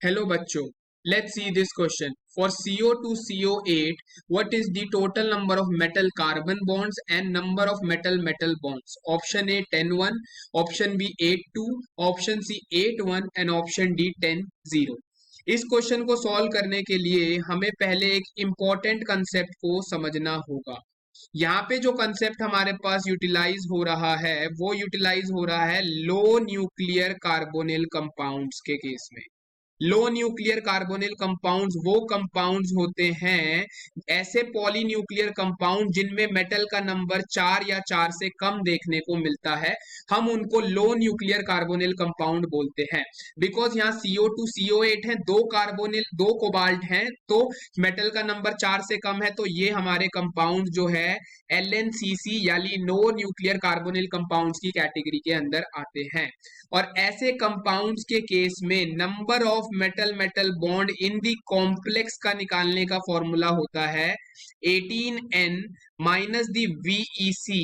Hello बच्चों, let's see this question. For CO2 CO8, what is the total number of metal carbon bonds and number of metal bonds? Option A 10 1, option B 8 2, option C 8 1 and option D 10 0. इस question को solve करने के लिए हमें पहले एक important concept को समझना होगा। यहाँ पे जो कंसेप्ट हमारे पास यूटिलाइज हो रहा है वो यूटिलाइज हो रहा है लो न्यूक्लियर कार्बोनिल कंपाउंड्स के केस में। लो न्यूक्लियर कार्बोनिल कंपाउंड्स वो कंपाउंड्स होते हैं, ऐसे पॉलीन्यूक्लियर कंपाउंड जिनमें मेटल का नंबर 4 या 4 से कम देखने को मिलता है, हम उनको लो न्यूक्लियर कार्बोनिल कंपाउंड बोलते हैं। बिकॉज यहाँ CO2 CO8 है, दो कार्बोनिल दो कोबाल्ट हैं, तो मेटल का नंबर 4 से कम है, तो ये हमारे कंपाउंड जो है LNCC यानी नो न्यूक्लियर कार्बोनिल कंपाउंड्स की कैटेगरी के अंदर आते हैं। और ऐसे कंपाउंड्स के केस में number of metal bond in the complex का निकालने का फॉर्मूला होता है 18N माइनस दी VEC।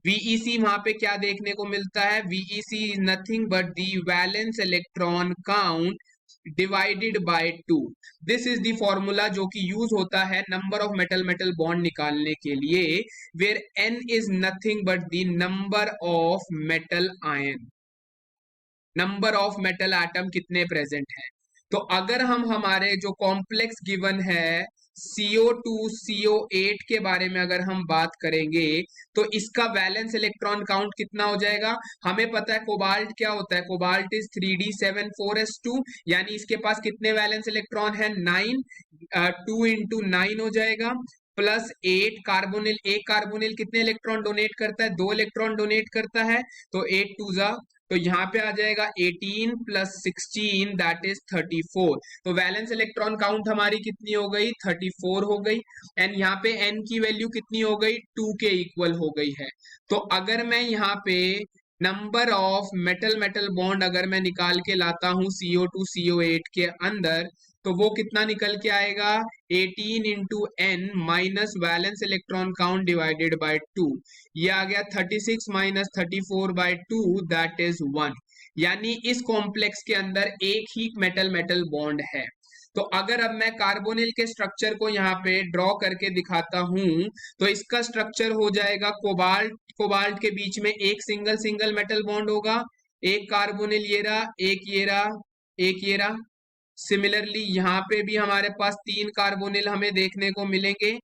VEC वहां पे क्या देखने को मिलता है? VEC is nothing but the valence electron count divided by 2। This is the formula जो कि यूज होता है नंबर ऑफ मेटल बॉन्ड निकालने के लिए, where N is nothing but the number of metal ion, number of metal atom कितने present हैं। तो अगर हम हमारे जो कॉम्प्लेक्स गिवन है CO2 CO8 के बारे में अगर हम बात करेंगे तो इसका वैलेंस इलेक्ट्रॉन काउंट कितना हो जाएगा? हमें पता है कोबाल्ट क्या होता है, कोबाल्ट इज 3d74s2, यानी इसके पास कितने वैलेंस इलेक्ट्रॉन है? 9, 2 इंटू 9 हो जाएगा, प्लस 8 कार्बोनिल, एक कार्बोनिल कितने इलेक्ट्रॉन डोनेट करता है? 2 इलेक्ट्रॉन डोनेट करता है, तो 8 2 जा, तो यहाँ पे आ जाएगा 18 प्लस 16 दैट इज 34। तो वैलेंस इलेक्ट्रॉन काउंट हमारी कितनी हो गई? 34 हो गई। एंड यहाँ पे n की वैल्यू कितनी हो गई? 2 के इक्वल हो गई है। तो अगर मैं यहाँ पे नंबर ऑफ मेटल बॉन्ड अगर मैं निकाल के लाता हूं CO2 CO8 के अंदर, तो वो कितना निकल के आएगा? 18 into n minus valence electron count divided by 2, ये आ गया 36 माइनस 34 बाय 2 दैट इज 1। यानी इस कॉम्प्लेक्स के अंदर एक ही मेटल बॉन्ड है। तो अगर अब मैं कार्बोनिल के स्ट्रक्चर को यहाँ पे ड्रॉ करके दिखाता हूं, तो इसका स्ट्रक्चर हो जाएगा कोबाल्ट कोबाल्ट के बीच में एक सिंगल मेटल बॉन्ड होगा, एक कार्बोनिल ये रहा, एक ये रहा, एक ये रहा। सिमिलरली यहाँ पे भी हमारे पास 3 कार्बोनिल हमें देखने को मिलेंगे,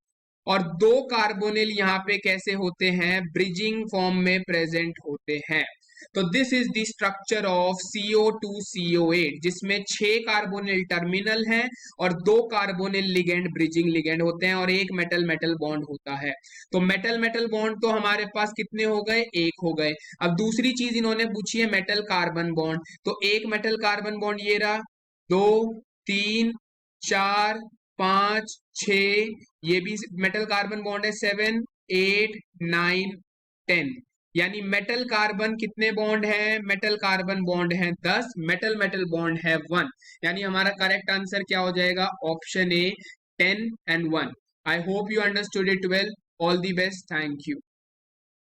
और 2 कार्बोनिल यहाँ पे कैसे होते हैं? ब्रिजिंग फॉर्म में प्रेजेंट होते हैं। तो this is the structure of CO2 CO8, जिसमें 6 कार्बोनिल टर्मिनल हैं और 2 कार्बोनिल लिगेंड ब्रिजिंग लिगेंड होते हैं और एक मेटल बॉन्ड होता है। तो मेटल बॉन्ड तो हमारे पास कितने हो गए? एक हो गए। अब दूसरी चीज इन्होंने पूछी है मेटल कार्बन बॉन्ड, तो एक मेटल कार्बन बॉन्ड ये रहा, 2 3 4 5 6, ये भी मेटल कार्बन बॉन्ड है, 7 8 9 10। यानी मेटल कार्बन कितने बॉन्ड है? मेटल कार्बन बॉन्ड है 10, मेटल बॉन्ड है 1। यानी हमारा करेक्ट आंसर क्या हो जाएगा? Option A 10 and 1। I hope you understood it well. All the best, thank you.